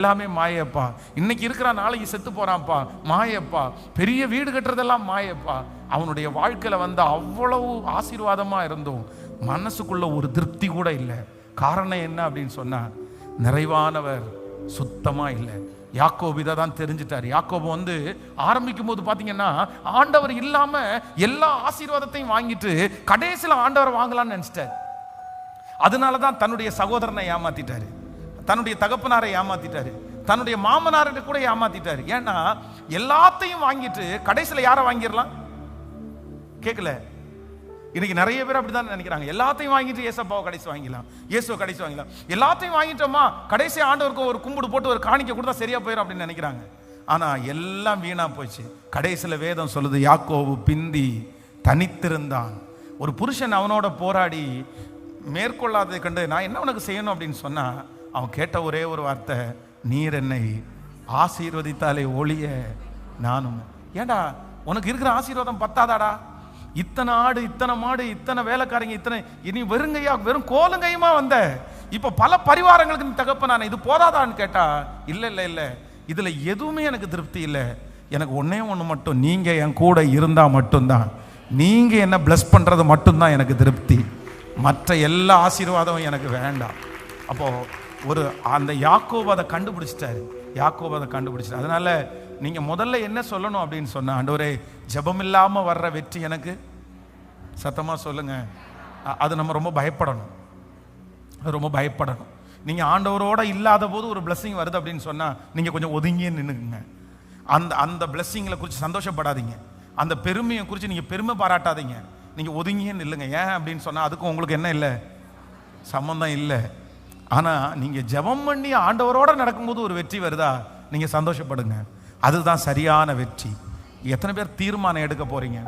எல்லாமே மாயப்பா. இன்னைக்கு இருக்கிற நாளைக்கு செத்து போறான்ப்பா, மாயப்பா. பெரிய வீடு கட்டுறதெல்லாம் மாயப்பா. அவனுடைய வாழ்க்கையில வந்து அவ்வளவு ஆசீர்வாதமா இருந்தோம், மனசுக்குள்ள ஒரு திருப்தி கூட இல்லை. காரணம் என்ன அப்படின்னு சொன்னா, நிறைவானவர் சுத்தமா இல்லை. யாக்கோபு இதை தான் தெரிஞ்சிட்டார். யாக்கோபு வந்து ஆரம்பிக்கும் போது பாத்தீங்கன்னா ஆண்டவர் இல்லாம எல்லா ஆசீர்வாதத்தையும் வாங்கிட்டு கடைசியில் ஆண்டவர் வாங்கலாம்னு நினைச்சிட்டார். அதனாலதான் தன்னுடைய சகோதரனை ஏமாத்திட்டாரு, தன்னுடைய தகப்பனாரை ஏமாத்திட்டாரு, தன்னுடைய மாமனாரை கூட ஏமாத்திட்டாரு. ஏன்னா எல்லாத்தையும் வாங்கிட்டு கடைசியில் யாரை வாங்கிடலாம் கேட்கல. இன்னைக்கு நிறைய பேர் அப்படிதான் நினைக்கிறாங்க. எல்லாத்தையும் வாங்கிட்டு ஏசப்பாவை கடைசி வாங்கிடலாம், இயேசுவை கடைசி வாங்கிடலாம். எல்லாத்தையும் வாங்கிட்டோமா கடைசி ஆண்டவருக்கு ஒரு கும்பிடு போட்டு ஒரு காணிக்கை கொடுத்தா சரியா போயிடும் அப்படின்னு நினைக்கிறாங்க. ஆனா எல்லாம் வீணா போச்சு. கடைசியில் வேதம் சொல்லுது, யாக்கோபு பிந்தி தனித்திருந்தான். ஒரு புருஷன் அவனோட போராடி மேற்கொள்ளாததை கண்டு நான் என்ன உனக்கு செய்யணும் அப்படின்னு சொன்னா, அவன் கேட்ட ஒரே ஒரு வார்த்தை, நீர் என்னை ஆசீர்வதித்தாலே ஒழிய நானும். ஏண்டா உனக்கு இருக்கிற ஆசீர்வாதம் பத்தாதாடா? இத்தனை ஆடு, இத்தனை மாடு, இத்தனை வேலைக்காரங்க, இத்தனை, இனி வெறுங்கையா வெறும் கோலுங்கையுமா வந்த, இப்ப பல பரிவாரங்களுக்கு நீ தகப்பனானே, இது போதாதான்னு கேட்டா, இல்ல இல்ல இல்ல, இதுல எதுவுமே எனக்கு திருப்தி இல்லை. எனக்கு ஒன்னே ஒண்ணு மட்டும், நீங்க என் கூட இருந்தா மட்டும்தான், நீங்க என்ன பிளஸ் பண்றது மட்டும்தான் எனக்கு திருப்தி. மற்ற எல்லா ஆசீர்வாதமும் எனக்கு வேண்டாம். அப்போ ஒரு அந்த யாக்கோபு அதை கண்டுபிடிச்சிட்டாரு. யாக்கோபு அதை கண்டுபிடிச்சிட்டாரு. அதனால நீங்க முதல்ல என்ன சொல்லணும் அப்படின்னு சொன்னா, ஆண்டவரே ஜெபம் இல்லாம வர்ற வெற்றி எனக்கு, சத்தமா சொல்லுங்க, அது நம்ம ரொம்ப பயப்படணும், ரொம்ப பயப்படணும். நீங்க ஆண்டவரோட இல்லாத போது ஒரு பிளஸிங் வருது அப்படின்னு சொன்னா நீங்க கொஞ்சம் ஒதுங்கியே நின்னுங்க. அந்த அந்த பிளஸிங்களை குறித்து சந்தோஷப்படாதீங்க, அந்த பெருமையை குறித்து நீங்க பெருமை பாராட்டாதீங்க, நீங்க ஒதுங்கியே நில்லுங்க. ஏன் அப்படின்னு சொன்னா அதுக்கும் உங்களுக்கு என்ன இல்லை, சம்பந்தம் இல்லை. ஆனா நீங்க ஜெபம் பண்ணி ஆண்டவரோட நடக்கும்போது ஒரு வெற்றி வருதா, நீங்க சந்தோஷப்படுங்க. அதுதான் சரியான வெற்றி. எத்தனை பேர் தீர்மானம் எடுக்க போறீங்க?